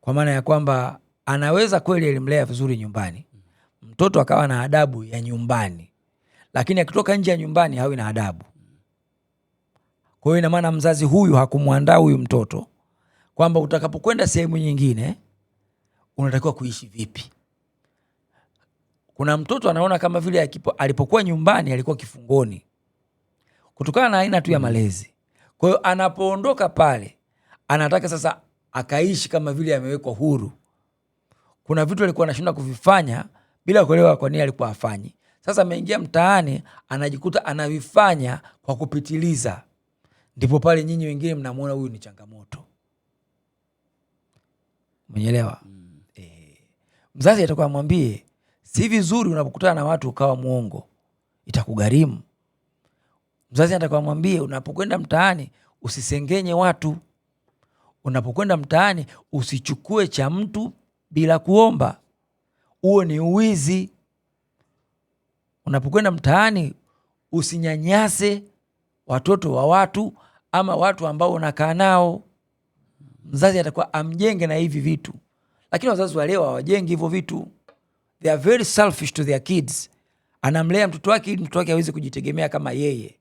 kwa maana ya kwamba anaweza kweli alimlea vizuri nyumbani, mtoto akawa na adabu ya nyumbani, lakini akitoka nje ya nyumbani hawi na adabu. Kwa hiyo ina maana mzazi huyu hakumuandaa huyu mtoto kwamba utakapokwenda sehemu nyingine unatakiwa kuishi vipi. Kuna mtoto anaona kama vile alipokuwa nyumbani alikuwa kifungoni kutokana na aina tu ya malezi. Kwa hiyo anapoondoka pale anataka sasa akaishi kama vile amewekwa huru. Kuna vitu alikuwa anashinda kuvifanya bila kuelewa kwa nini alikuwa afanyi. Sasa ameingia mtaani anajikuta anavifanya kwa kupitiliza. Ndipo pale nyinyi wengine mnamuona huyu ni changamoto. Mwenyelewa? Mzazi atakuwa amwambie si vizuri unapokutana na watu ukawa muongo, itakugharimu. Mzazi atakuwa amwambie unapokwenda mtaani usisengenye watu. Unapokwenda mtaani usichukue cha mtu bila kuomba, huo ni uwizi. Unapokwenda mtaani usinyanyase watoto wa watu ama watu ambao unakaa nao. Mzazi atakuwa amjenge na hivi vitu, lakini wazazi wa leo hawajengi hivyo vitu. They are very selfish to their kids. Anamlea mtoto wake ili mtoto wake aweze kujitegemea kama yeye.